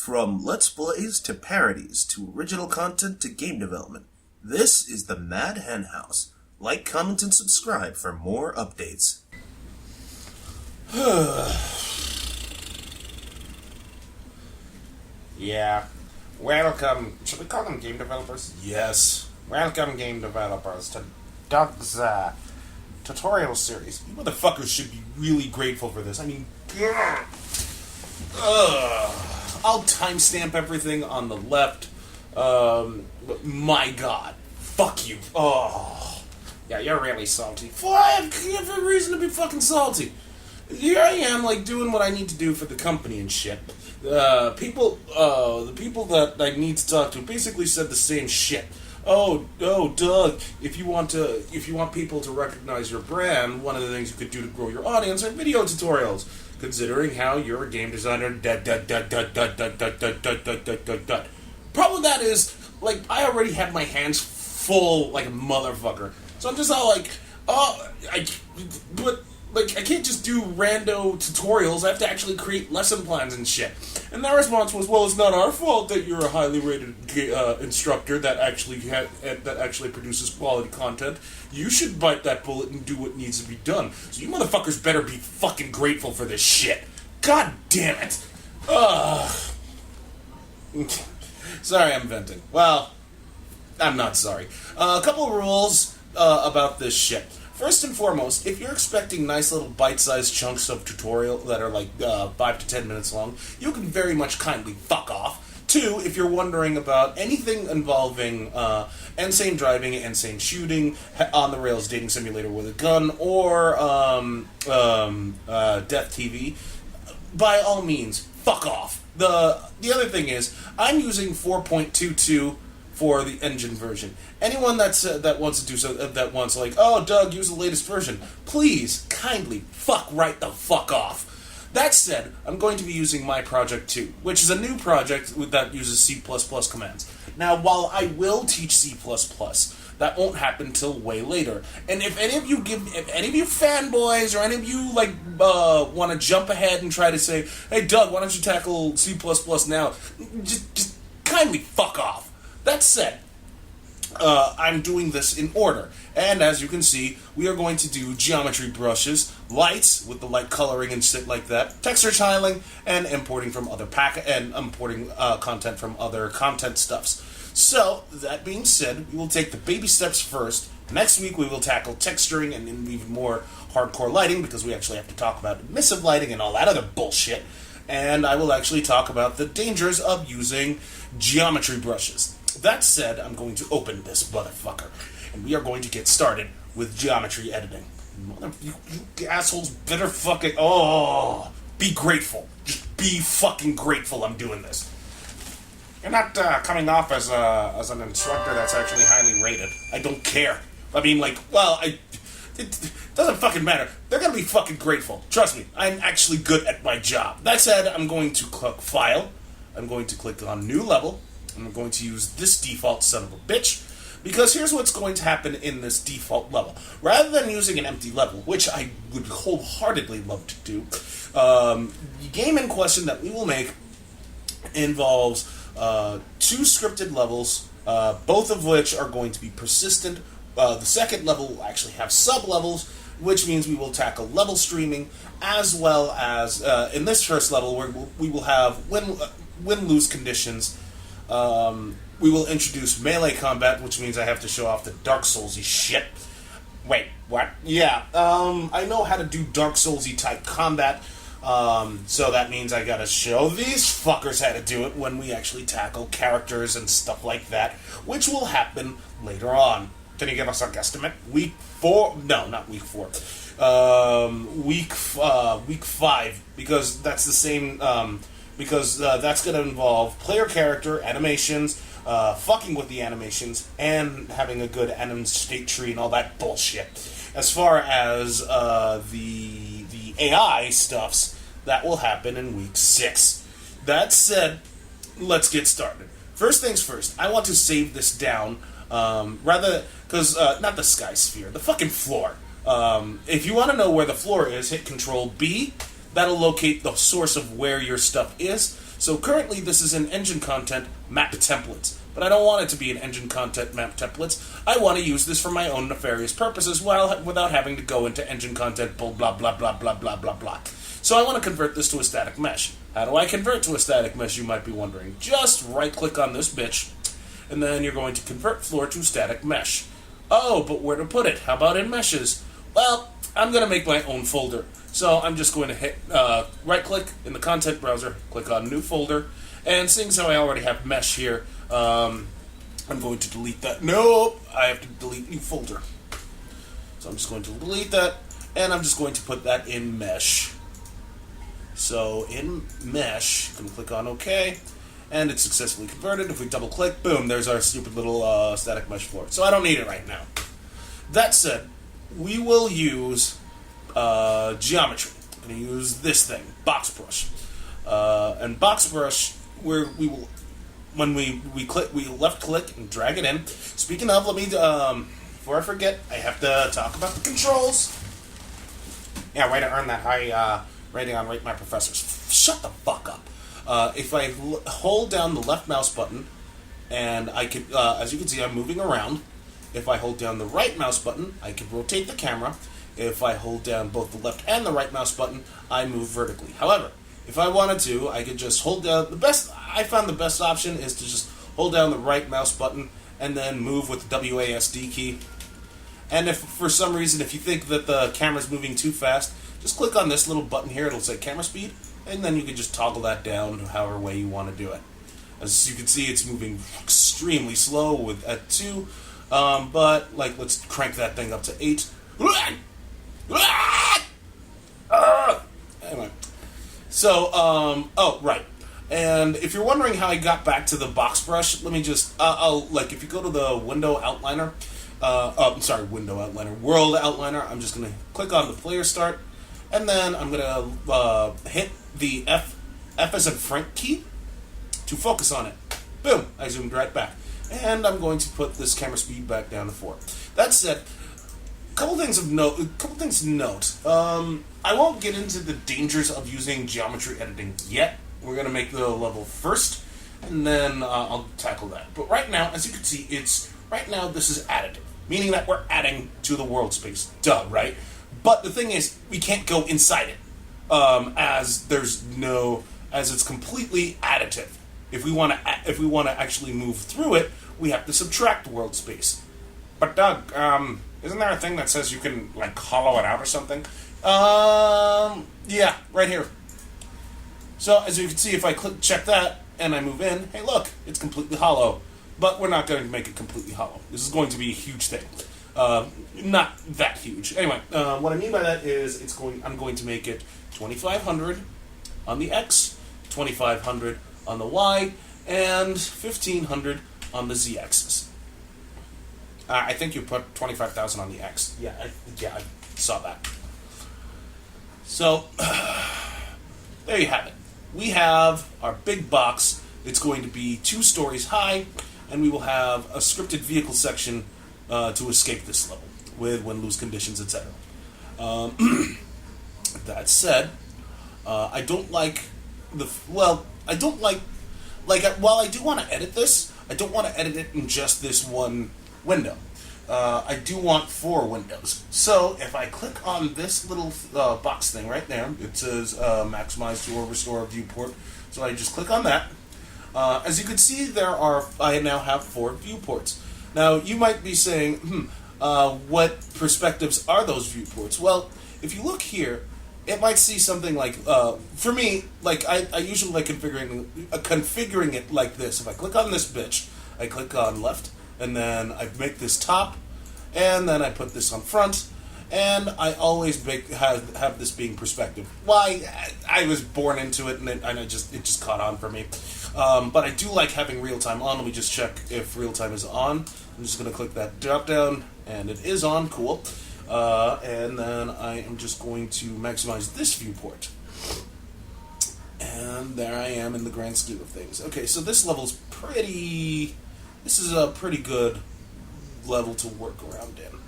From Let's Plays to parodies to original content to game development, this is the Mad Hen House. Like, comment, and subscribe for more updates. Yeah. Welcome. Should we call them game developers? Yes. Welcome, game developers, to Doug's tutorial series. You motherfuckers should be really grateful for this. I mean, I'll timestamp everything on the left. But my God. Fuck you. Oh. Yeah, you're really salty. Well, I have every reason to be fucking salty. Here I am, like, doing what I need to do for the company and shit. The people that I need to talk to basically said the same shit. Oh, Doug, if you want people to recognize your brand, one of the things you could do to grow your audience are video tutorials. Considering how you're a game designer, Problem with that is, like, I already have my hands full like a motherfucker. So I'm just all like, I can't just do rando tutorials. I have to actually create lesson plans and shit. And their response was, well, it's not our fault that you're a highly rated instructor that actually produces quality content. You should bite that bullet and do what needs to be done. So you motherfuckers better be fucking grateful for this shit. God damn it. Sorry, I'm venting. Well, I'm not sorry. A couple of rules about this shit. First and foremost, if you're expecting nice little bite-sized chunks of tutorial that are like 5 to 10 minutes long, you can very much kindly fuck off. Two, if you're wondering about anything involving insane driving, insane shooting, on-the-rails dating simulator with a gun, or Death TV, by all means, fuck off. The other thing is, I'm using 4.22 for the engine version. Anyone that wants to do so, that wants like, oh, Doug, use the latest version, please, kindly, fuck right the fuck off. That said, I'm going to be using my project 2, which is a new project that uses C++ commands. Now, while I will teach C++, that won't happen till way later. And if any of you fanboys or any of you like want to jump ahead and try to say, hey, Doug, why don't you tackle C++ now? Just kindly fuck off. That said, I'm doing this in order, and as you can see, we are going to do geometry brushes, lights with the light coloring and shit like that, texture tiling, and importing from other content from other content stuffs. So that being said, we will take the baby steps first. Next week we will tackle texturing and even more hardcore lighting, because we actually have to talk about emissive lighting and all that other bullshit. And I will actually talk about the dangers of using geometry brushes. That said, I'm going to open this motherfucker, and we are going to get started with geometry editing. You assholes better fucking... be grateful. Just be fucking grateful I'm doing this. You're not coming off as an instructor that's actually highly rated. I don't care. I mean, like, well, it doesn't fucking matter. They're gonna be fucking grateful. Trust me, I'm actually good at my job. That said, I'm going to click File. I'm going to click on New Level. I'm going to use this default son of a bitch, because here's what's going to happen in this default level. Rather than using an empty level, which I would wholeheartedly love to do, the game in question that we will make involves 2 scripted levels, both of which are going to be persistent. The second level will actually have sub-levels, which means we will tackle level streaming, as well as, in this first level, where we will have win-lose conditions. We will introduce melee combat, which means I have to show off the Dark Souls-y shit. Wait, what? Yeah, I know how to do Dark Souls-y type combat, so that means I gotta show these fuckers how to do it when we actually tackle characters and stuff like that, which will happen later on. Can you give us a guesstimate? Week 4? No, not week 4. Week 5, because that's the same... because that's going to involve player character, animations, fucking with the animations, and having a good anim state tree and all that bullshit. As far as the AI stuffs, that will happen in week 6. That said, let's get started. First things first, I want to save this down, because, not the sky sphere, the fucking floor. If you want to know where the floor is, hit Control B. That'll locate the source of where your stuff is. So currently this is an engine content map templates, but I don't want it to be an engine content map templates. I want to use this for my own nefarious purposes without having to go into engine content blah blah blah blah blah blah blah blah. So I want to convert this to a static mesh. How do I convert to a static mesh, you might be wondering? Just right click on this bitch, and then you're going to convert floor to static mesh. Oh, but where to put it? How about in meshes? Well, I'm going to make my own folder. So I'm just going to hit right-click in the content browser, click on New Folder, and seeing as how I already have Mesh here, I'm going to delete that. Nope, I have to delete New Folder. So I'm just going to delete that, and I'm just going to put that in Mesh. So in Mesh, I'm going to click on OK, and it's successfully converted. If we double-click, boom, there's our stupid little static mesh floor. So I don't need it right now. That said, we will use geometry. I'm going to use this thing, box brush. And box brush, where we will, when we left click and drag it in. Speaking of, let me before I forget, I have to talk about the controls. Yeah, way to earn that high rating on Rate My Professors. Shut the fuck up. If I hold down the left mouse button, and I could, as you can see, I'm moving around. If I hold down the right mouse button, I can rotate the camera. If I hold down both the left and the right mouse button, I move vertically. However, if I wanted to, I could just hold down I found the best option is to just hold down the right mouse button and then move with the WASD key. And if for some reason, if you think that the camera's moving too fast, just click on this little button here. It'll say camera speed, and then you can just toggle that down however way you want to do it. As you can see, it's moving extremely slow at 2, but like let's crank that thing up to 8. Anyway, so oh right, and if you're wondering how I got back to the box brush, let me just if you go to the window outliner, window outliner, world outliner, I'm just gonna click on the player start, and then I'm gonna hit the F as in Frank key to focus on it. Boom, I zoomed right back, and I'm going to put this camera speed back down to 4. That said, a couple things to note. I won't get into the dangers of using geometry editing yet. We're going to make the level first, and then I'll tackle that. But right now, as you can see, this is additive, meaning that we're adding to the world space. Duh, right? But the thing is, we can't go inside it, as it's completely additive. If we want to actually move through it, we have to subtract world space. But Doug, isn't there a thing that says you can like hollow it out or something? Yeah, right here. So as you can see, if I check that and I move in, hey look, it's completely hollow. But we're not going to make it completely hollow. This is going to be a huge thing. Not that huge. Anyway, what I mean by that is I'm going to make it 2500 on the X, 2500 on the Y, and 1500 on the Z axis. I think you put 25,000 on the X. Yeah, I saw that. So, there you have it. We have our big box. It's going to be 2 stories high, and we will have a scripted vehicle section to escape this level with win-lose conditions, etc. That said, I don't like while I do want to edit this, I don't want to edit it in just this one window. I do want 4 windows. So if I click on this little box thing right there, it says maximize to or restore viewport. So I just click on that. As you can see, I now have 4 viewports. Now you might be saying, what perspectives are those viewports? Well, if you look here, it might see something like, for me, like I usually like configuring it like this. If I click on this bitch, I click on left, and then I make this top, and then I put this on front, and I always have this being perspective. Why? I was born into it, and it just caught on for me. But I do like having real time on. Let me just check if real time is on. I'm just going to click that drop down, and it is on. Cool. And then I am just going to maximize this viewport. And there I am in the grand scheme of things. Okay, so this level's this is a pretty good level to work around in.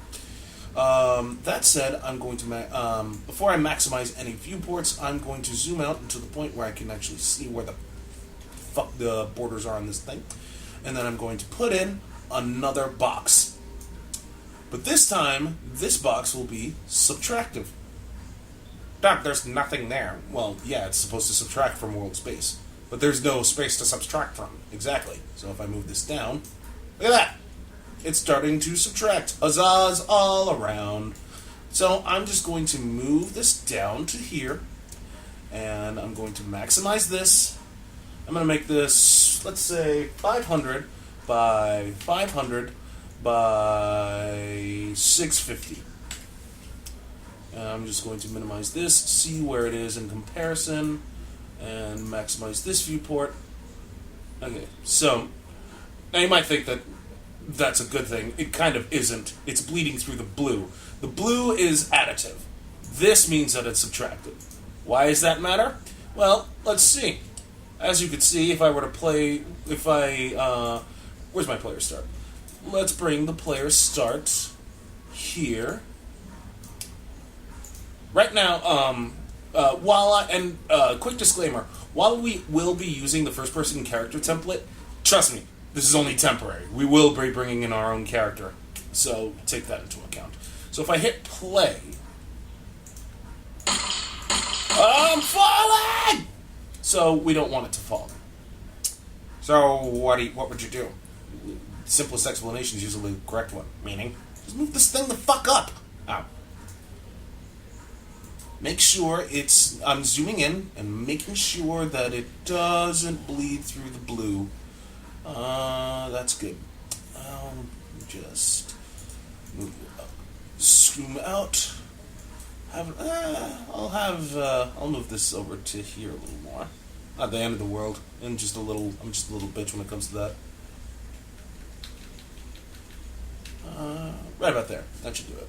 That said, I'm going to, before I maximize any viewports, I'm going to zoom out to the point where I can actually see where the fuck the borders are on this thing. And then I'm going to put in another box. But this time, this box will be subtractive. Doug, there's nothing there. Well, yeah, it's supposed to subtract from world space. But there's no space to subtract from. Exactly. So if I move this down, look at that. It's starting to subtract. Huzzahs all around. So I'm just going to move this down to here. And I'm going to maximize this. I'm going to make this, let's say, 500 by 500 by 650. I'm just going to minimize this, see where it is in comparison, and maximize this viewport. Okay, so now you might think that that's a good thing. It kind of isn't. It's bleeding through the blue. The blue is additive. This means that it's subtractive. Why does that matter? Well, let's see. As you can see, if I were to play, where's my player start? Let's bring the player start here. Right now, quick disclaimer, while we will be using the first-person character template, trust me, this is only temporary. We will be bringing in our own character, so take that into account. So if I hit play, I'm falling! So we don't want it to fall. So what would you do? Simplest explanation is usually the correct one. Meaning, just move this thing the fuck up. Oh. Make sure I'm zooming in and making sure that it doesn't bleed through the blue. That's good. I'll just zoom out. I'll move this over to here a little more. Not the end of the world. I'm just a little bitch when it comes to that. Right about there. That should do it.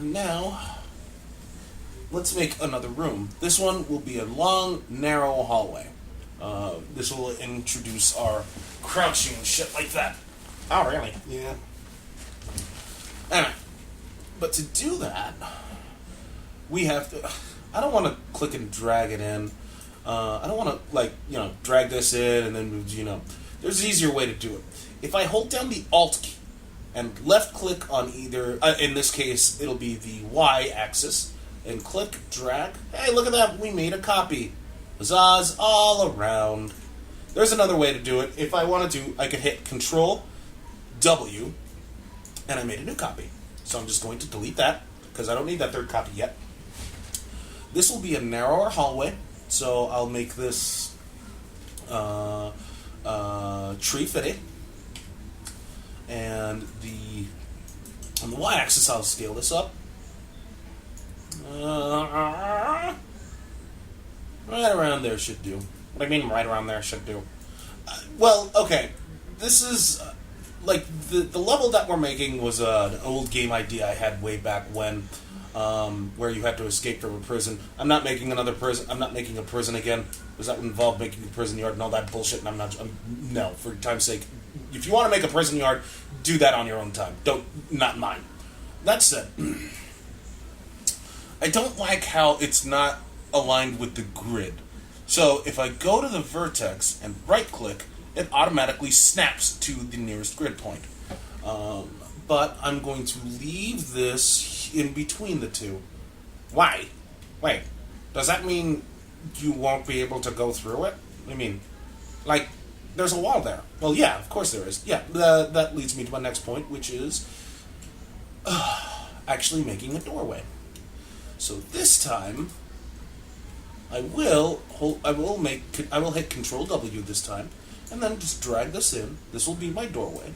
Now, let's make another room. This one will be a long, narrow hallway. This will introduce our crouching and shit like that. Oh, really? Yeah. Anyway, but to do that, we have to... I don't want to click and drag it in. I don't want to, drag this in and then, There's an easier way to do it. If I hold down the Alt key and left-click on either... in this case, it'll be the Y-axis. And click, drag. Hey, look at that. We made a copy. Huzzahs all around. There's another way to do it. If I wanted to, I could hit Control-W, and I made a new copy. So I'm just going to delete that, because I don't need that third copy yet. This will be a narrower hallway, so I'll make this tree fitted. And on the y-axis, I'll scale this up. Right around there should do. What do you mean right around there should do? Well, okay. This is... the level that we're making was an old game idea I had way back when, where you had to escape from a prison. I'm not making another prison. I'm not making a prison again, because that would involve making a prison yard and all that bullshit, and I'm not... no, for time's sake. If you want to make a prison yard, do that on your own time. Not mine. That said, I don't like how it's not aligned with the grid. So if I go to the vertex and right-click, it automatically snaps to the nearest grid point. But I'm going to leave this in between the two. Why? Wait, does that mean you won't be able to go through it? I mean, there's a wall there. Well, yeah, of course there is. Yeah, that leads me to my next point, which is actually making a doorway. So this time, I will hit Control W this time, and then just drag this in. This will be my doorway.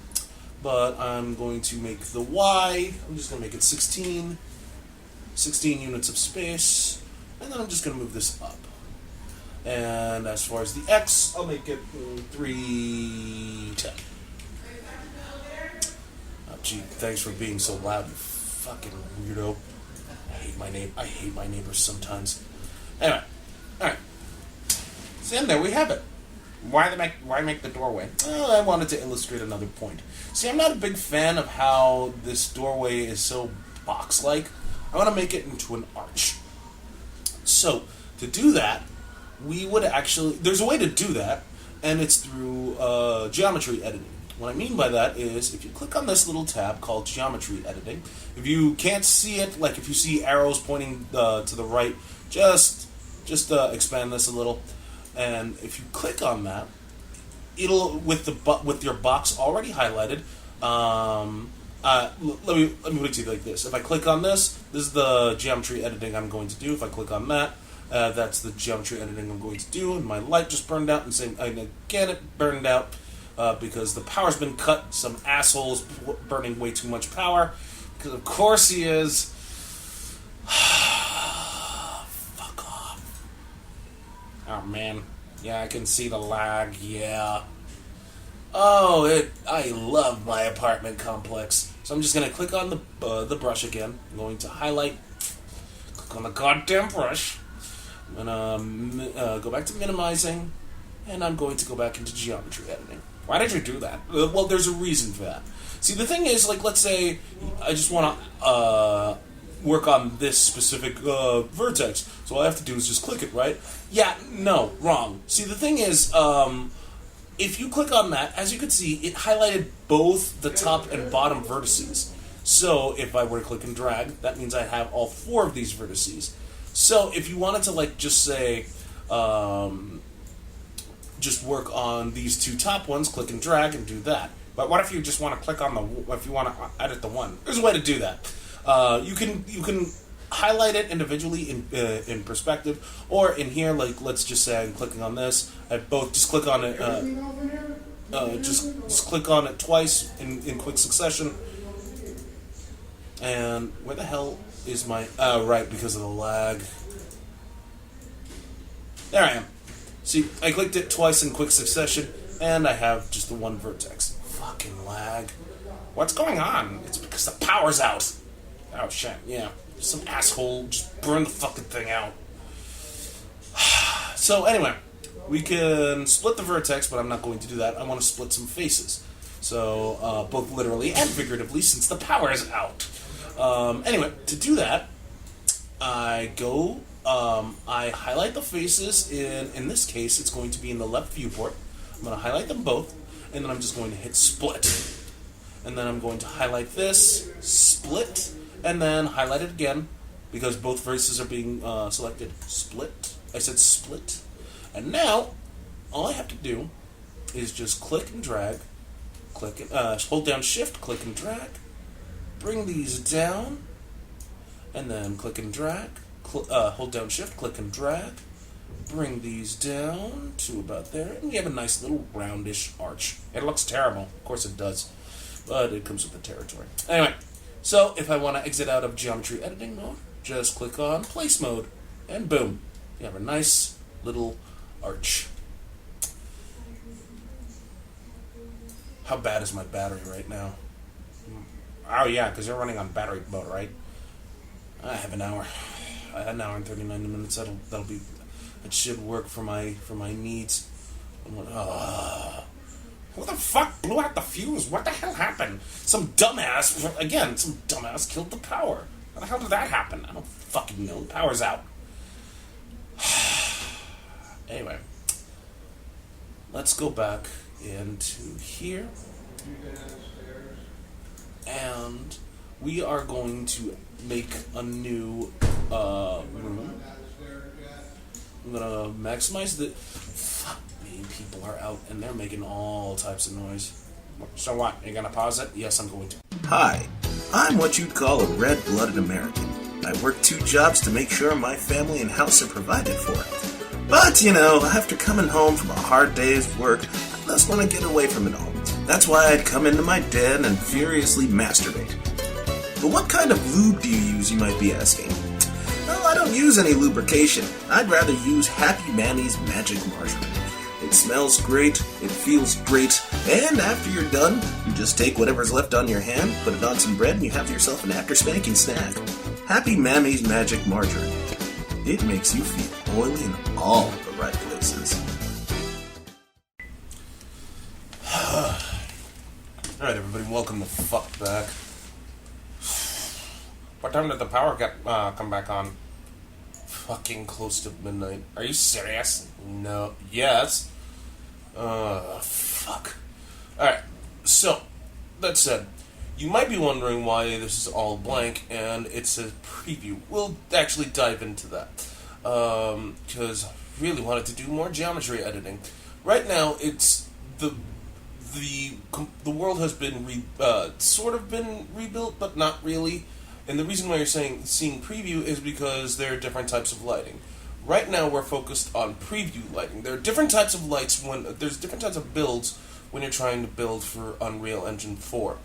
But I'm going to make the Y, I'm just going to make it 16 units of space, and then I'm just going to move this up. And as far as the X, I'll make it 310. Oh, gee, thanks for being so loud, you fucking weirdo. I hate my neighbors sometimes. Anyway, alright. So then there we have it. Why make the doorway? Well, I wanted to illustrate another point. See, I'm not a big fan of how this doorway is so box-like. I want to make it into an arch. So, to do that, we would actually... There's a way to do that, and it's through geometry editing. What I mean by that is, if you click on this little tab called Geometry Editing, if you can't see it, like if you see arrows pointing to the right, just expand this a little, and if you click on that, it'll with your box already highlighted. Let me put it to you like this: if I click on this is the geometry editing I'm going to do. If I click on that, that's the geometry editing I'm going to do. And my light just burned out, and again it burned out. Because the power's been cut. Some asshole's burning way too much power. Because of course he is. Fuck off. Oh man. Yeah, I can see the lag. Yeah. Oh, I love my apartment complex. So I'm just going to click on the brush again. I'm going to highlight. Click on the goddamn brush. I'm going to go back to minimizing. And I'm going to go back into geometry editing. Why did you do that? Well, there's a reason for that. See, the thing is, like, let's say I just want to work on this specific vertex. So all I have to do is just click it, right? Yeah, no, wrong. See, the thing is, if you click on that, as you can see, it highlighted both the top and bottom vertices. So if I were to click and drag, that means I have all 4 of these vertices. So if you wanted to, like, just say... just work on these 2 top ones, click and drag, and do that. But what if you just want to click on if you want to edit the one? There's a way to do that. You can highlight it individually in perspective, or in here, like let's just say I'm clicking on this. I just click on it. Just click on it twice in quick succession. And where the hell is my? Right, because of the lag. There I am. See, I clicked it twice in quick succession, and I have just the one vertex. Fucking lag. What's going on? It's because the power's out. Oh, shit, yeah. Some asshole just burned the fucking thing out. So, anyway, we can split the vertex, but I'm not going to do that. I want to split some faces. So, both literally and figuratively, since the power is out. Anyway, to do that, I go... I highlight the faces in this case, it's going to be in the left viewport. I'm going to highlight them both, and then I'm just going to hit split. And then I'm going to highlight this, split, and then highlight it again, because both faces are being selected. Split. I said split. And now, all I have to do is just click and drag, hold down shift, click and drag, bring these down, and then click and drag. Hold down shift, click and drag, bring these down to about there, and we have a nice little roundish arch. It looks terrible, of course it does, but it comes with the territory. Anyway, so if I want to exit out of geometry editing mode, just click on place mode, and boom, you have a nice little arch. How bad is my battery right now? Oh yeah, because you're running on battery mode, right? I have an hour. An hour and 39 minutes. That should work for my needs. Who the fuck blew out the fuse? What the hell happened? Some dumbass killed the power. How the hell did that happen? I don't fucking know. The power's out. Anyway, let's go back into here, and we are going to make a new room. I'm gonna maximize the... Fuck me, people are out and they're making all types of noise. So what, you gonna pause it? Yes, I'm going to. Hi, I'm what you'd call a red-blooded American. I work 2 jobs to make sure my family and house are provided for. But, after coming home from a hard day's work, I just want to get away from it all. That's why I'd come into my den and furiously masturbate. But what kind of lube do you use, you might be asking? Well, I don't use any lubrication. I'd rather use Happy Mammy's Magic Margarine. It smells great, it feels great, and after you're done, you just take whatever's left on your hand, put it on some bread, and you have yourself an after-spanking snack. Happy Mammy's Magic Margarine. It makes you feel oily in all the right places. Alright, everybody, welcome the fuck back. What time did the power come back on? fucking close to midnight. Are you serious? No. Yes. Fuck. Alright, so, that said, you might be wondering why this is all blank, and it's a preview. We'll actually dive into that. Because I really wanted to do more geometry editing. Right now, it's the world has been sort of been rebuilt, but not really. And the reason why you're seeing preview is because there are different types of lighting. Right now, we're focused on preview lighting. There are different types of lights there's different types of builds when you're trying to build for Unreal Engine 4.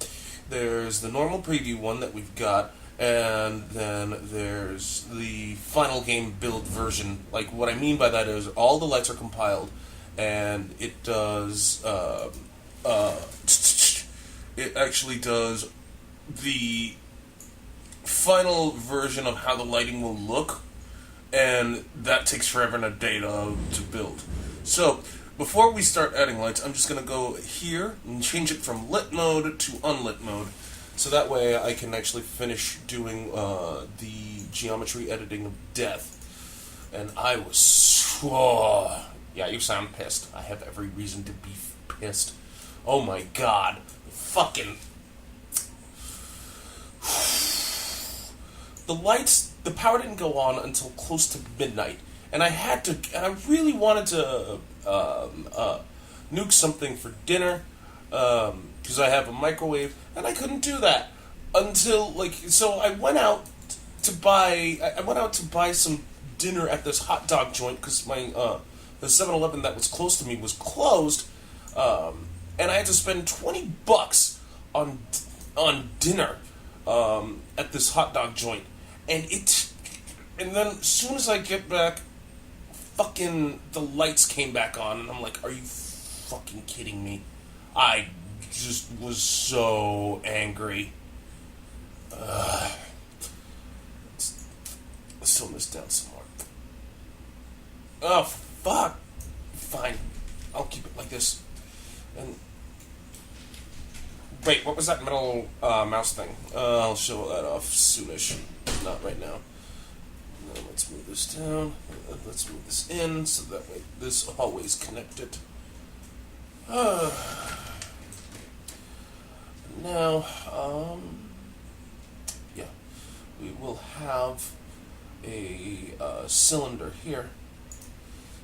There's the normal preview one that we've got, and then there's the final game build version. Like, what I mean by that is all the lights are compiled, and it does, it actually does the final version of how the lighting will look, and that takes forever and a day to build. So, before we start adding lights, I'm just going to go here and change it from lit mode to unlit mode, so that way I can actually finish doing the geometry editing of death. And I was... Oh, yeah, you sound pissed. I have every reason to be pissed. Oh my god. Fucking... The lights, the power didn't go on until close to midnight. And I really wanted to nuke something for dinner, because I have a microwave, and I couldn't do that until, so I went out to buy some dinner at this hot dog joint, because the 7-Eleven that was close to me was closed, and I had to spend $20 on dinner, at this hot dog joint, and then as soon as I get back, fucking the lights came back on, and I'm like, are you fucking kidding me? I just was so angry. Let's tone this down some more. Oh, fuck. Fine. I'll keep it like this. And wait, what was that middle mouse thing? I'll show that off soonish. Not right now. Now let's move this down. Let's move this in so that way this always connected. Now, yeah, we will have a cylinder here.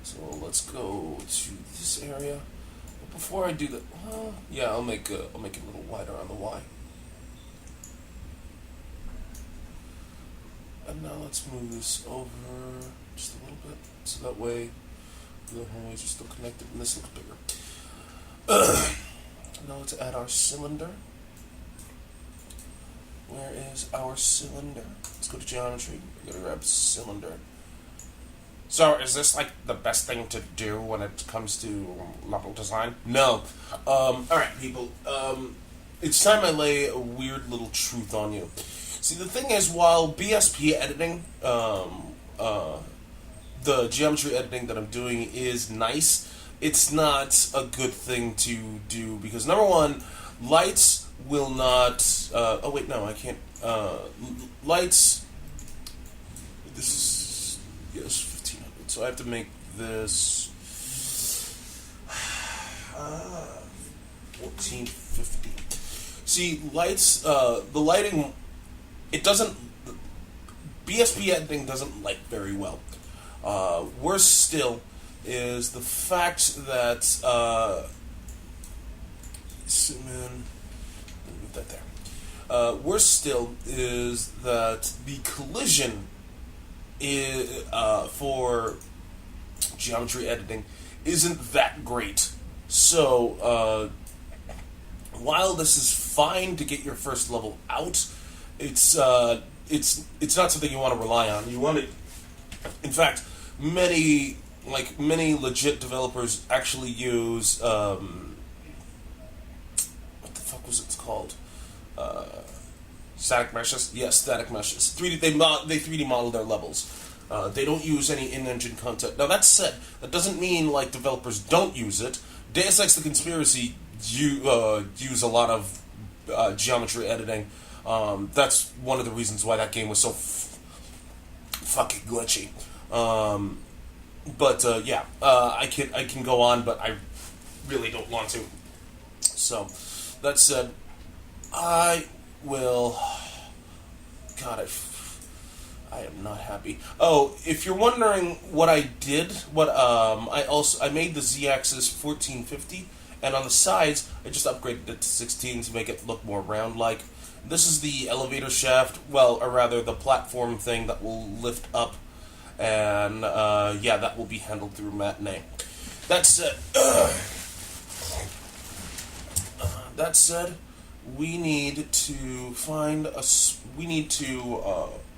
So let's go to this area. But before I do that, yeah, I'll make it a little wider on the Y. And now let's move this over just a little bit, so that way the hallways are still connected, and this looks bigger. Now let's add our cylinder. Where is our cylinder? Let's go to geometry. We're gonna grab cylinder. So, is this like the best thing to do when it comes to level design? No. Alright, people. It's time I lay a weird little truth on you. See, the thing is, while BSP editing, the geometry editing that I'm doing is nice, it's not a good thing to do, because number one, lights will not, oh wait, no, I can't, lights, this is, yes, 1500, so I have to make this, 1450. See, lights, the lighting, it doesn't, BSP editing doesn't light very well. Worse still is the fact that, move that there. Worse still is that the collision for geometry editing isn't that great. So, while this is fine to get your first level out, it's not something you want to rely on. You want to, in fact, many legit developers actually use what the fuck was it called? Static meshes. Yes, static meshes. 3D. They 3D model their levels. They don't use any in-engine content. Now that said, that doesn't mean like developers don't use it. Deus Ex: The Conspiracy use a lot of geometry editing. That's one of the reasons why that game was so fucking glitchy. I can go on, but I really don't want to. So, that said, I will. God, I am not happy. Oh, if you're wondering what I did, I made the Z-axis 1450, and on the sides I just upgraded it to 16 to make it look more round-like. This is the elevator shaft, or rather the platform thing that will lift up, and that will be handled through Matinee. That said, we need to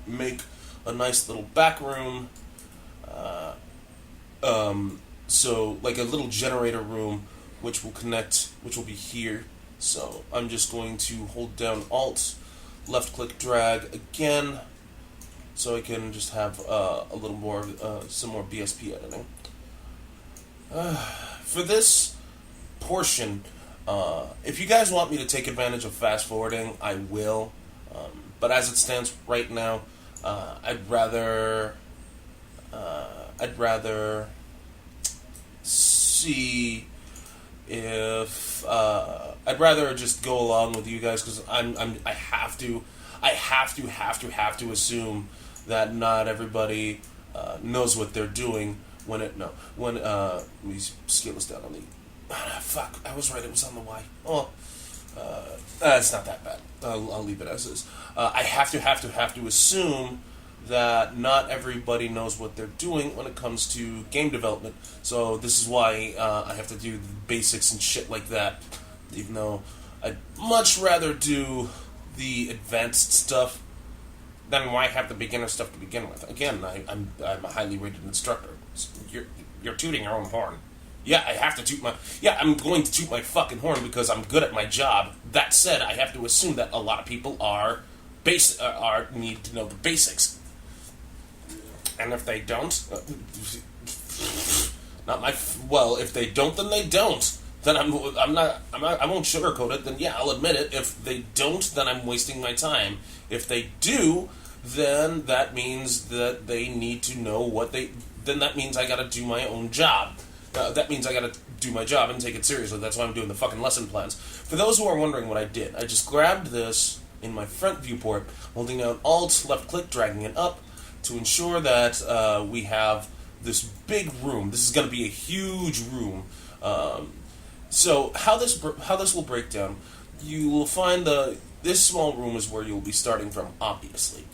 make a nice little back room, so like a little generator room, which will be here. So I'm just going to hold down Alt, left click drag again, so I can just have a little more, some more BSP editing. For this portion, if you guys want me to take advantage of fast forwarding, I will. But as it stands right now, I'd rather see if I'd rather just go along with you guys, because I have to assume that not everybody knows what they're doing when let me scale this down on the. Fuck, I was right. It was on the Y. Oh, it's not that bad. I'll leave it as is. I have to assume that not everybody knows what they're doing when it comes to game development. So this is why I have to do the basics and shit like that. Even though I'd much rather do the advanced stuff, then why have the beginner stuff to begin with? Again, I'm a highly rated instructor. You're tooting your own horn. Yeah, I'm going to toot my fucking horn because I'm good at my job. That said, I have to assume that a lot of people need to know the basics. And if they don't, if they don't, then they don't. Then I won't sugarcoat it. Then yeah, I'll admit it. If they don't, then I'm wasting my time. If they do, then that means that they need to know then that means I gotta do my own job. That means I gotta do my job and take it seriously. That's why I'm doing the fucking lesson plans. For those who are wondering what I did, I just grabbed this in my front viewport, holding down Alt, left click, dragging it up to ensure that we have this big room. This is going to be a huge room. So how this will break down, you will find this small room is where you'll be starting from, obviously.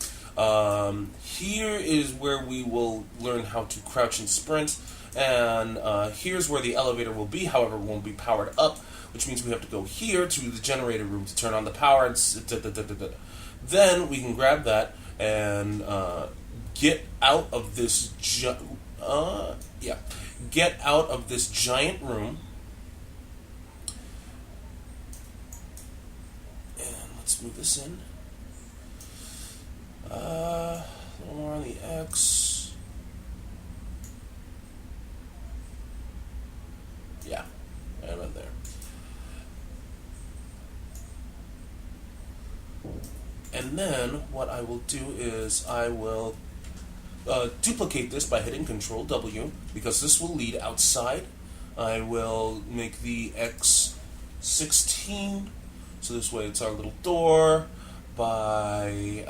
Here is where we will learn how to crouch and sprint. And here's where the elevator will be, however, it won't be powered up, which means we have to go here to the generator room to turn on the power. Then we can grab that and get out of this giant room. And let's move this in. A little more on the X. Yeah, I'm in there. And then what I will do is I will duplicate this by hitting Control W, because this will lead outside. I will make the X 16, so this way it's our little door by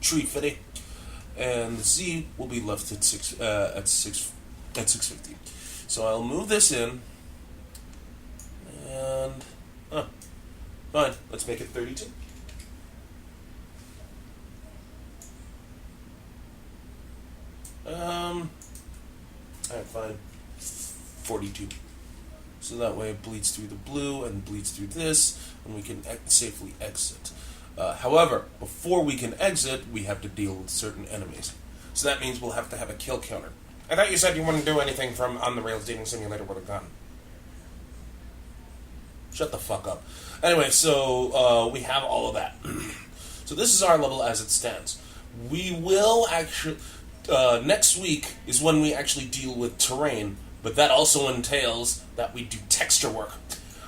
tree fitting, and the Z will be left at 650. So I'll move this in, and fine. Let's make it 32. Alright, fine. 42. So that way it bleeds through the blue and bleeds through this, and we can safely exit. However, before we can exit, we have to deal with certain enemies. So that means we'll have to have a kill counter. I thought you said you wouldn't do anything from On the Rails Dating Simulator with a gun. Shut the fuck up. Anyway, so we have all of that. So this is our level as it stands. We will actually... next week is when we actually deal with terrain, but that also entails that we do texture work.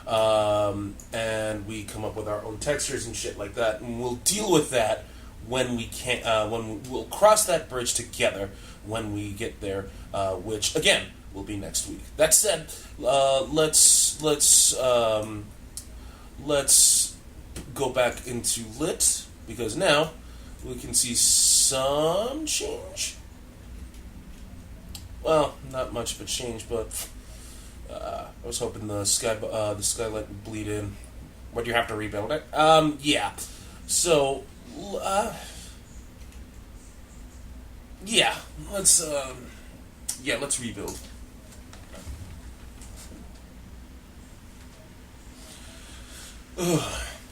And we come up with our own textures and shit like that, and we'll deal with that when we can we'll cross that bridge together when we get there, which again will be next week. That said, let's go back into lit, because now we can see some change. Well, not much of a change, but I was hoping the skylight would bleed in. Would you have to rebuild it? Yeah. So, yeah, let's rebuild.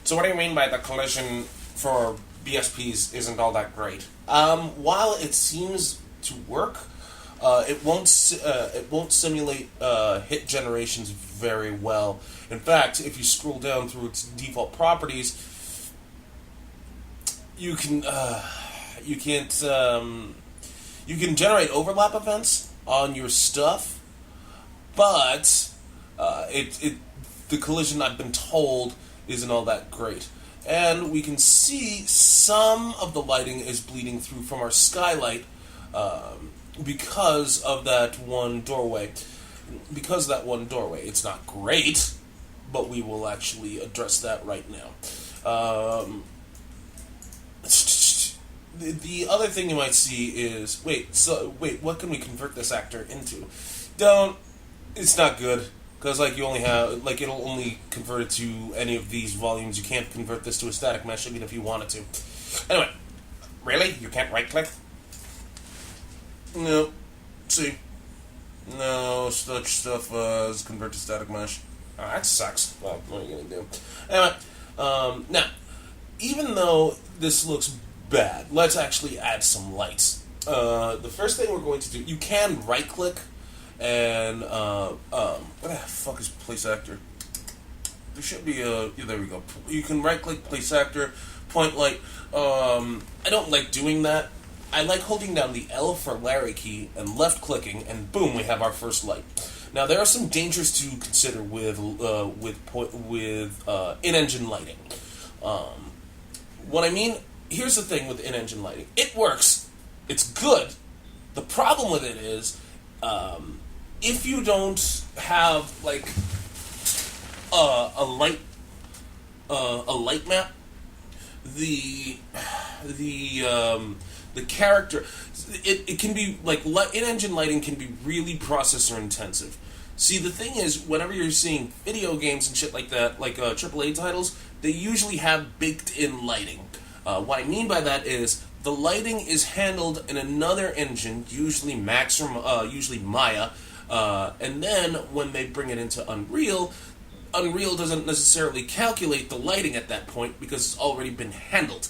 So what do you mean by the collision for BSPs isn't all that great? While it seems to work, it won't simulate hit generations very well. In fact, if you scroll down through its default properties, you can generate overlap events on your stuff, but the collision, I've been told, isn't all that great. And we can see some of the lighting is bleeding through from our skylight because of that one doorway. It's not great, but we will actually address that right now. The other thing you might see is, what can we convert this actor into? It's not good, because you only have, it'll only convert it to any of these volumes. You can't convert this to a static mesh, even if you wanted to. Anyway, really? You can't right-click? No. See? No such stuff as convert to static mesh. Oh, that sucks. Well, what are you going to do? Anyway, now, even though this looks bad, let's actually add some lights. The first thing we're going to do, you can right-click and, what the fuck is place actor? There should be yeah, there we go. You can right-click, place actor, point light. I don't like doing that. I like holding down the L for Larry key and left-clicking, and boom, we have our first light. Now, there are some dangers to consider with in-engine lighting. What I mean, here's the thing with in-engine lighting. It works. It's good. The problem with it is, if you don't have a light map, the character, it can be in-engine lighting can be really processor intensive. See, the thing is, whenever you're seeing video games and shit like that, AAA titles, they usually have baked-in lighting. What I mean by that is the lighting is handled in another engine, usually Max or usually Maya, and then when they bring it into Unreal doesn't necessarily calculate the lighting at that point because it's already been handled.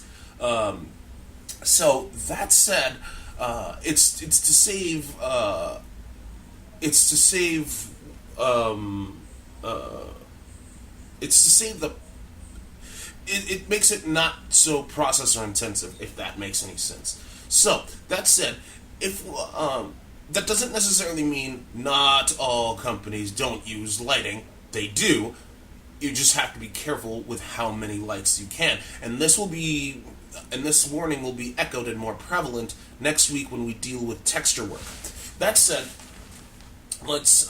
So that said, it's to save the. It makes it not so processor intensive, if that makes any sense. So that said, if that doesn't necessarily mean not all companies don't use lighting. They do. You just have to be careful with how many lights you can. And this warning will be echoed and more prevalent next week when we deal with texture work. That said, let's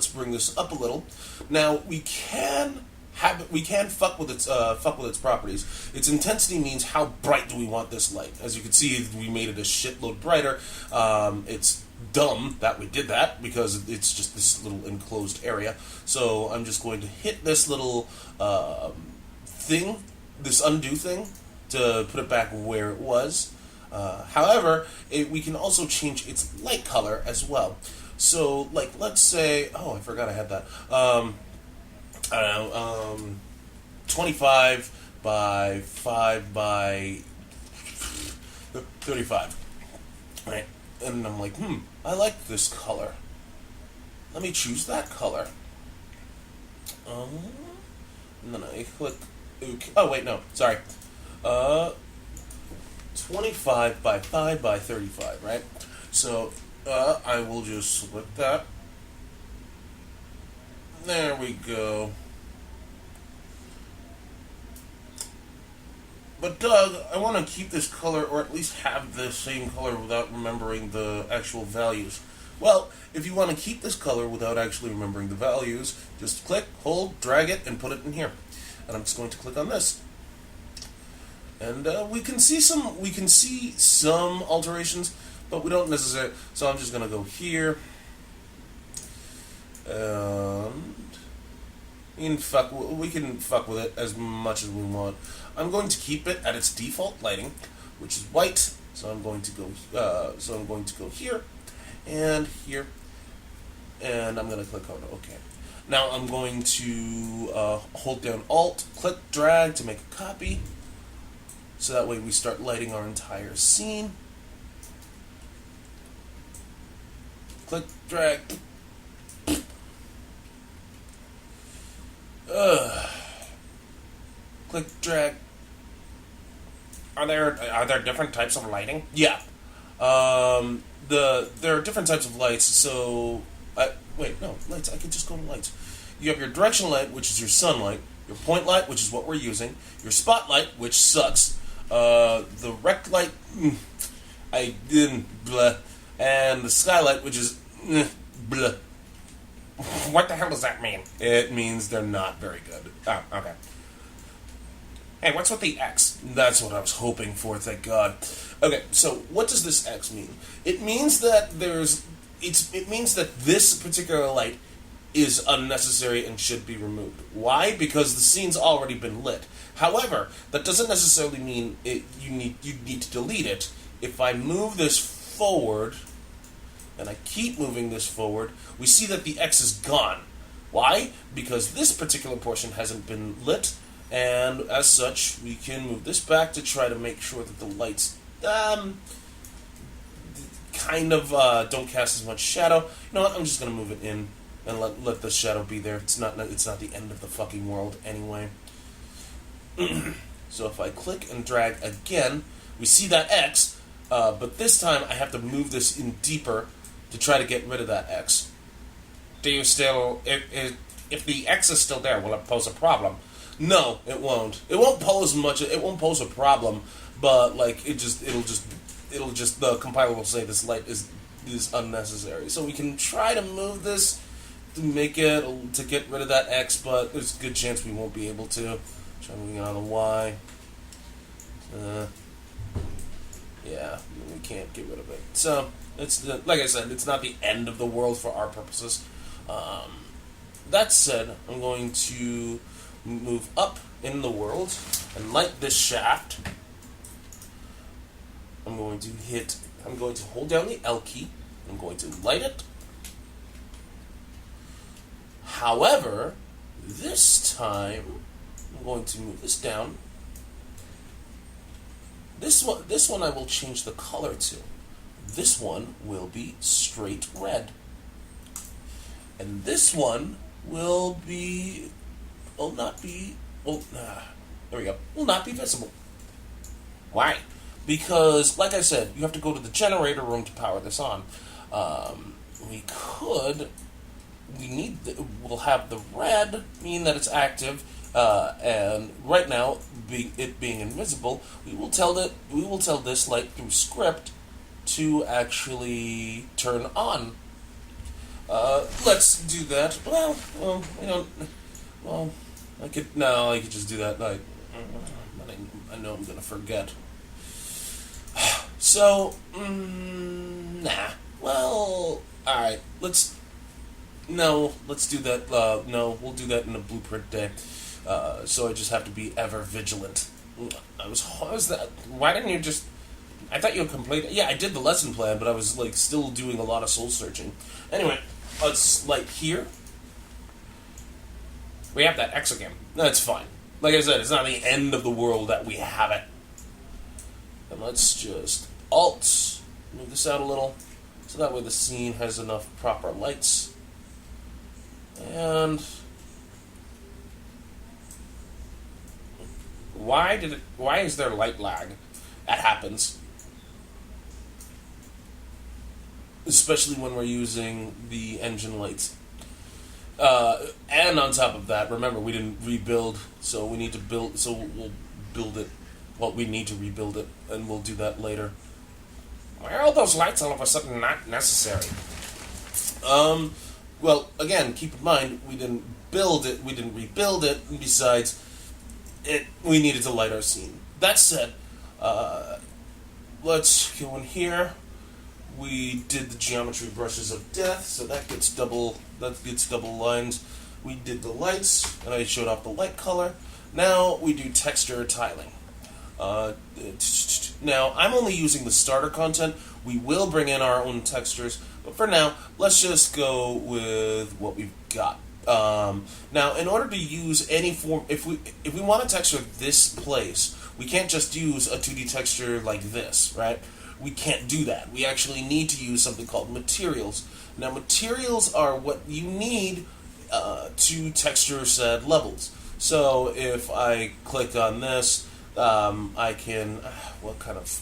bring this up a little. Now we can fuck with its properties. Its intensity means how bright do we want this light. As you can see, we made it a shitload brighter. It's dumb that we did that because it's just this little enclosed area. So I'm just going to hit this little thing, this undo thing, to put it back where it was. However, we can also change its light color as well. So, let's say, I forgot I had that. I don't know, 25 by 5 by 35. Right? And I'm like, I like this color. Let me choose that color. And then I click OK. Oh, wait, no. Sorry. 25 by 5 by 35, right? So, I will just select that. There we go. But Doug, I want to keep this color, or at least have the same color without remembering the actual values. Well, if you want to keep this color without actually remembering the values, just click, hold, drag it, and put it in here. And I'm just going to click on this. And we can see some alterations, but we don't necessarily. So I'm just going to go here. And we can fuck with it as much as we want. I'm going to keep it at its default lighting, which is white. So I'm going to go here and here, and I'm going to click on OK. Now I'm going to hold down Alt, click, drag to make a copy, so that way we start lighting our entire scene. Click, drag. Click, drag. Are there different types of lighting? Yeah. There are different types of lights. So, lights. I could just go to lights. You have your directional light, which is your sunlight. Your point light, which is what we're using. Your spotlight, which sucks. The rec light, I didn't blah, and the skylight, which is blah. What the hell does that mean? It means they're not very good. Oh, okay. Hey, what's with the X? That's what I was hoping for, thank God. Okay, so what does this X mean? It means that it means that this particular light is unnecessary and should be removed. Why? Because the scene's already been lit. However, that doesn't necessarily mean you need to delete it. If I move this forward, and I keep moving this forward, we see that the X is gone. Why? Because this particular portion hasn't been lit, and as such, we can move this back to try to make sure that the lights kind of don't cast as much shadow. You know what? I'm just gonna move it in and let the shadow be there. It's not the end of the fucking world anyway. So if I click and drag again, we see that X, but this time I have to move this in deeper to try to get rid of that X. Do you still... If the X is still there, will it pose a problem? No, it won't. It won't pose much. It won't pose a problem, but like it'll just the compiler will say this light is unnecessary. So we can try to move this to get rid of that X, but there's a good chance we won't be able to. Try moving on the Y. Yeah, we can't get rid of it. So like I said, it's not the end of the world for our purposes. That said, I'm going to move up in the world and light this shaft. I'm going to hold down the L key. I'm going to light it. However, this time I'm going to move this down. This one I will change the color to. This one will be straight red. And this one will not be visible. Why? Because, like I said, you have to go to the generator room to power this on. We'll have the red mean that it's active, and right now, it being invisible, we will tell this light through script to actually turn on. Let's do that. I could just do that. I know I'm gonna forget. So, nah. Well, alright, let's do that. No, we'll do that in a blueprint day. So I just have to be ever vigilant. Why didn't you just... I thought you had completed... Yeah, I did the lesson plan, but I was, still doing a lot of soul searching. Anyway, let's light here. We have that X again. That's fine. Like I said, it's not the end of the world that we have it. And let's just Alt, move this out a little, so that way the scene has enough proper lights. And why is there light lag? that happens. Especially when we're using the engine lights. And on top of that, remember, we didn't rebuild, so we need to build, so we'll build it well, we need to rebuild it, and we'll do that later. Why are all those lights all of a sudden not necessary? Well, again, keep in mind, we didn't build it, we didn't rebuild it, and besides, we needed to light our scene. That said, let's go in here. We did the geometry brushes of death, so that gets double lines. We did the lights, and I showed off the light color. Now we do texture tiling. Now, I'm only using the starter content. We will bring in our own textures, but for now, let's just go with what we've got. Now, in order to use any form, if we want to texture this place, we can't just use a 2D texture like this, right? We can't do that. We actually need to use something called materials. Now, materials are what you need to texture said levels. So, if I click on this, I can... what kind of...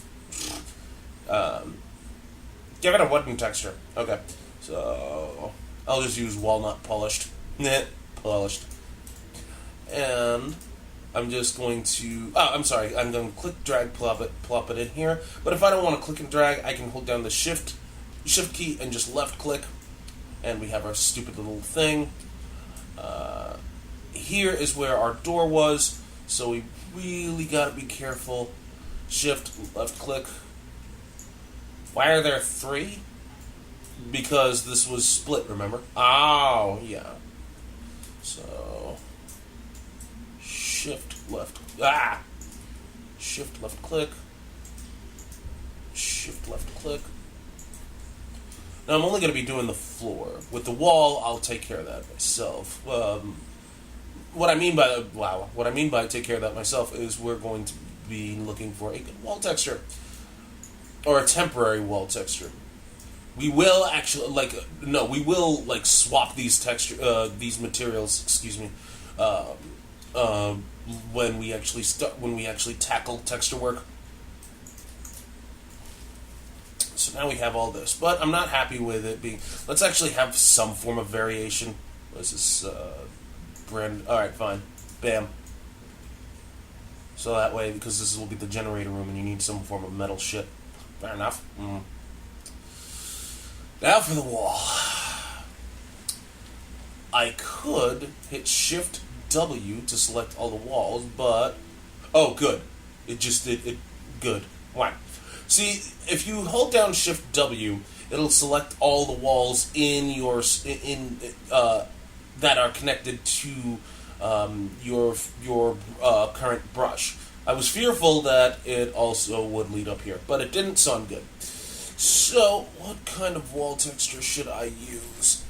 Give it a wooden texture. Okay, so I'll just use walnut polished. Polished. And I'm just going to... I'm sorry. I'm going to click, drag, plop it in here. But if I don't want to click and drag, I can hold down the shift key and just left click. And we have our stupid little thing. Here is where our door was. So we really got to be careful. Shift, left click. Why are there 3? Because this was split, remember? Oh, yeah. So, shift left click, shift left click. Now I'm only going to be doing the floor. With the wall, I'll take care of that myself. What I mean by take care of that myself is we're going to be looking for a good wall texture. Or a temporary wall texture. We will actually swap these these materials, when we actually tackle texture work. So now we have all this, but I'm not happy with it being. Let's actually have some form of variation. This is brand. All right, fine, bam. So that way, because this will be the generator room, and you need some form of metal shit. Fair enough. Now for the wall. I could hit Shift W to select all the walls, but good. It good. Why? See, if you hold down Shift W, it'll select all the walls in your that are connected to your current brush. I was fearful that it also would lead up here, but it didn't, so I'm good. So, what kind of wall texture should I use?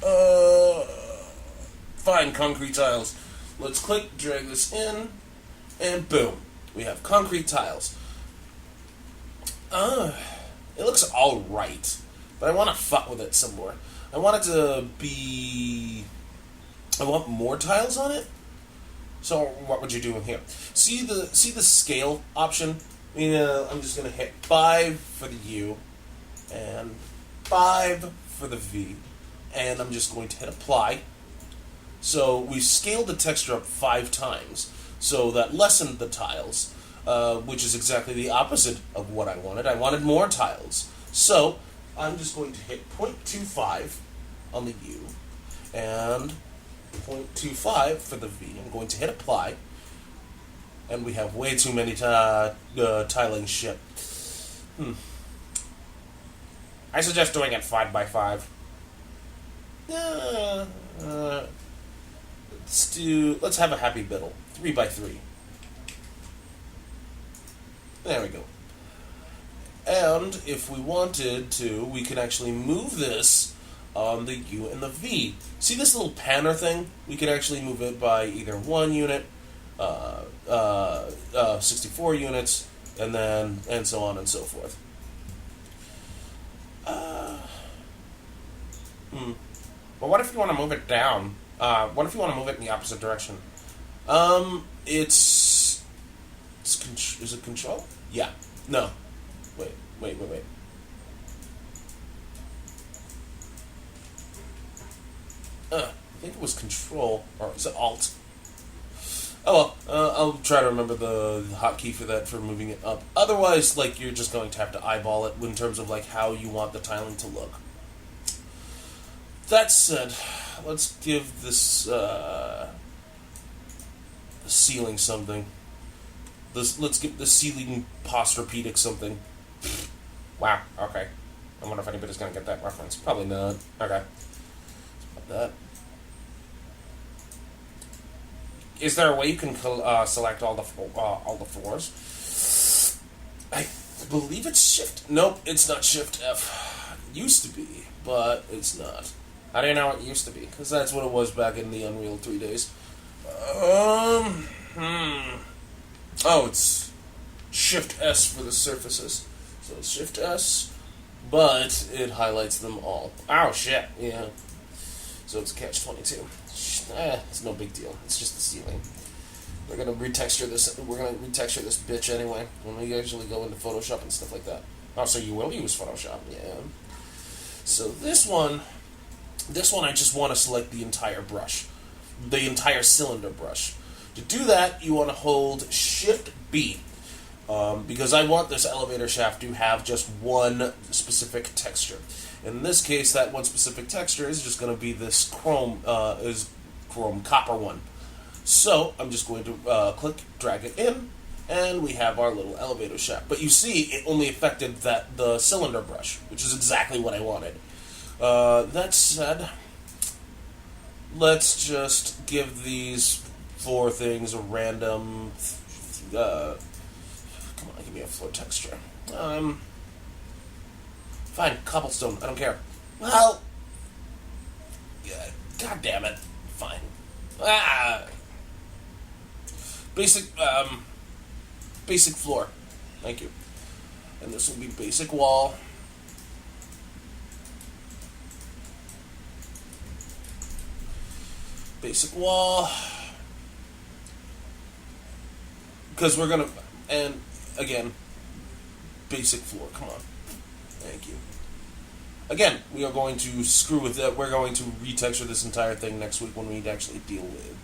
Fine, concrete tiles. Let's click, drag this in, and boom. We have concrete tiles. It looks alright, but I want to fuck with it some more. I want it to be... I want more tiles on it? So, what would you do in here? See the scale option? I'm just going to hit 5 for the U, and 5 for the V, and I'm just going to hit apply. So we scaled the texture up 5 times, so that lessened the tiles, which is exactly the opposite of what I wanted. I wanted more tiles. So I'm just going to hit 0.25 on the U, and 0.25 for the V. I'm going to hit apply, and we have way too many tiling shit. I suggest doing it 5 by 5. Let's have a happy middle. 3 by 3. There we go. And if we wanted to, we can actually move this on the U and the V. See this little panner thing? We can actually move it by either 1 unit, 64 units, and so on and so forth. But what if you want to move it down? What if you want to move it in the opposite direction? Is it control? Yeah. No. Wait. I think it was control, or is it alt? Oh well, I'll try to remember the hotkey for that for moving it up. Otherwise, like, you're just going to have to eyeball it in terms of like how you want the tiling to look. That said, let's give this ceiling something. Let's give the ceiling posturpedic something. Wow. Okay. I wonder if anybody's gonna get that reference. Probably not. Okay. That. Is there a way you can select all the floors? I believe it's Shift. Nope, it's not Shift F. Used to be, but it's not. How do you know it used to be? Because that's what it was back in the Unreal 3 days. Oh, it's Shift S for the surfaces. So it's Shift S, but it highlights them all. Oh shit! Yeah. So it's catch-22. It's no big deal. It's just the ceiling. We're gonna retexture this. We're gonna retexture this bitch anyway when we actually go into Photoshop and stuff like that. Oh, so you will use Photoshop, yeah. So this one, I just want to select the entire brush, the entire cylinder brush. To do that, you want to hold Shift B, because I want this elevator shaft to have just one specific texture. In this case, that one specific texture is just going to be this chrome copper one. So I'm just going to click, drag it in, and we have our little elevator shaft. But you see, it only affected the cylinder brush, which is exactly what I wanted. That said, let's just give these 4 things a random. Come on, give me a floor texture. Fine, cobblestone. I don't care. Well, yeah, god damn it. Fine. Basic floor. Thank you. And this will be basic wall. Basic wall. Because we're gonna, and again, basic floor. Come on. Thank you. Again, we are going to screw with that. We're going to retexture this entire thing next week when we actually deal with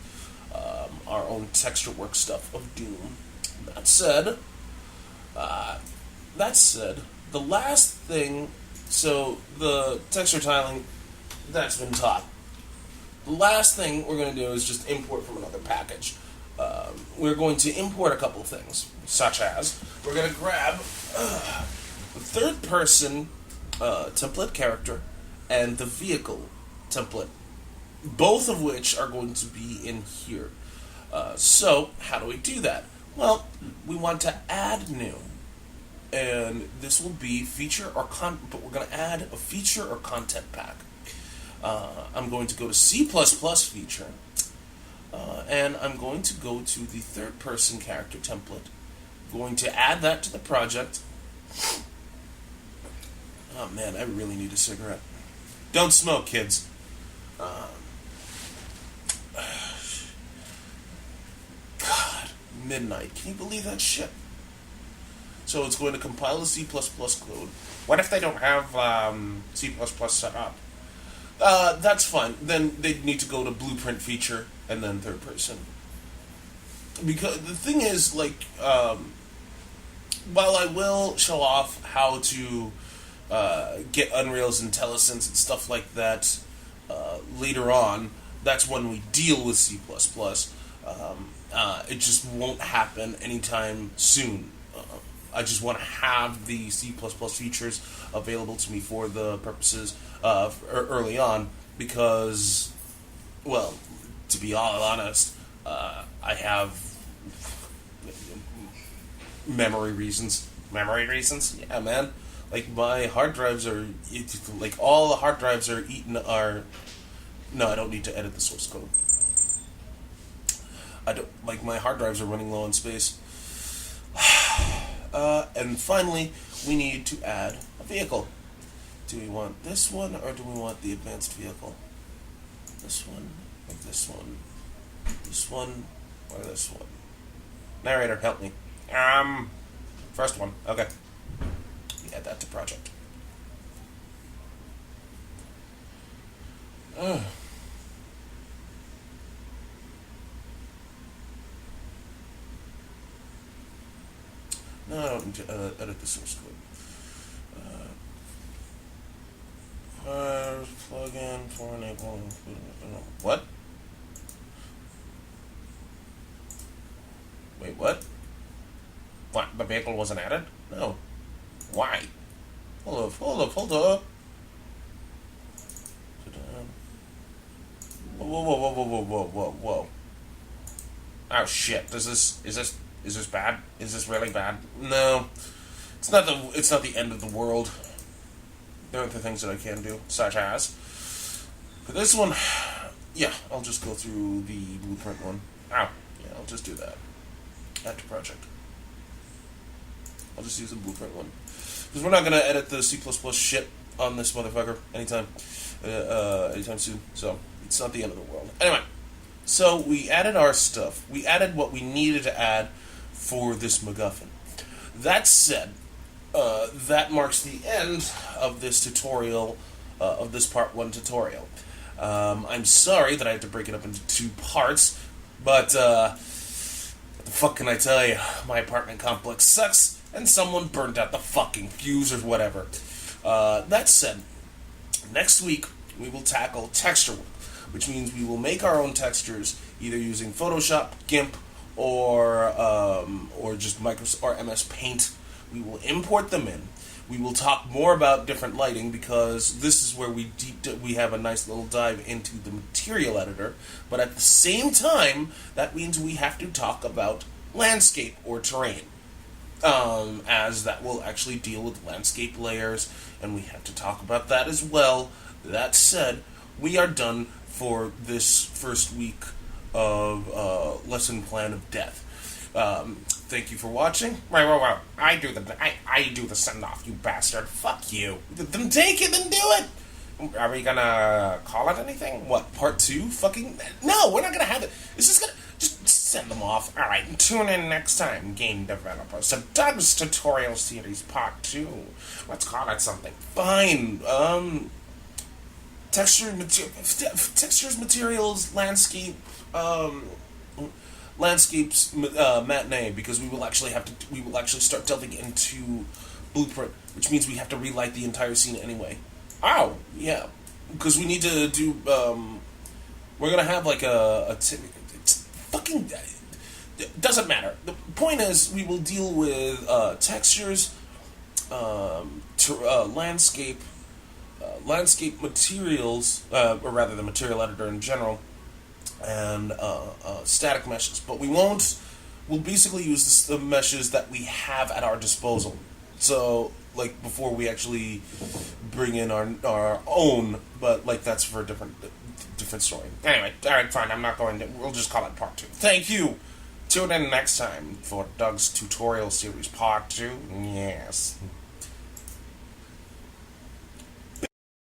our own texture work stuff of Doom. That said, the last thing, so the texture tiling, that's been taught. The last thing we're going to do is just import from another package. We're going to import a couple things, such as we're going to grab the third person template character and the vehicle template, both of which are going to be in here. So how do we do that? Well, we want to add new, and this will be feature or but we're going to add a feature or content pack. I'm going to go to C++ feature, and I'm going to go to the third person character template. I'm going to add that to the project. Oh man, I really need a cigarette. Don't smoke, kids. God, midnight. Can you believe that shit? So it's going to compile the C++ code. What if they don't have C++ set up? That's fine. Then they need to go to blueprint feature and then third person. Because the thing is, like, while I will show off how to get Unreal's IntelliSense and stuff like that later on, that's when we deal with C++. It just won't happen anytime soon. I just want to have the C++ features available to me for the purposes of early on because, well, to be all honest, I have memory reasons. Memory reasons? Yeah, man. Like, my hard drives are, like, all the hard drives are eaten are, no, I don't need to edit the source code. I don't, like, my hard drives are running low on space. And finally, we need to add a vehicle. Do we want this one, or do we want the advanced vehicle? This one, or this one? This one, or this one? Narrator, help me. First one, okay. Add that to project. No, I don't need to edit the source code. Plugin for enabling. What? Wait, what? What? The vehicle wasn't added? No. Why? Hold up. Whoa. Oh shit! Is this bad? Is this really bad? No, it's not the end of the world. There are other things that I can do, such as for this one. Yeah, I'll just go through the blueprint one. Ow. Yeah, I'll just do that. Add to project. I'll just use the blueprint one because we're not gonna edit the C++ shit on this motherfucker anytime soon. So it's not the end of the world. Anyway. So we added our stuff. We added what we needed to add for this MacGuffin. That said, that marks the end of this tutorial, of this part 1 tutorial. I'm sorry that I have to break it up into 2 parts, but what the fuck can I tell you? My apartment complex sucks, and someone burned out the fucking fuse or whatever. That said, next week we will tackle texture work, which means we will make our own textures either using Photoshop, GIMP, or just Microsoft or MS Paint. We will import them in. We will talk more about different lighting because this is where we have a nice little dive into the material editor. But at the same time, that means we have to talk about landscape or terrain, as that will actually deal with landscape layers, and we have to talk about that as well. That said, we are done for this first week of Lesson Plan of Death. Thank you for watching. Right. I do the send off, you bastard. Fuck you. Then take it and do it. Are we gonna call it anything? What, part 2? Fucking no, we're not gonna have it. It's just gonna just send them off. All right, tune in next time, game developers. So Doug's tutorial series part 2. Let's call it something. Fine. Textures, materials, landscapes, matinee, because we will actually start delving into blueprint, which means we have to relight the entire scene anyway. Oh, yeah, because we need to do. We're gonna have like fucking. It doesn't matter. The point is, we will deal with textures, landscape materials, or rather the material editor in general, and static meshes. But we'll basically use the meshes that we have at our disposal. So, like, before we actually bring in our own, but, like, that's for a different story. Anyway, alright, fine, we'll just call it part 2. Thank you! Tune in next time for Doug's tutorial series part 2. Yes.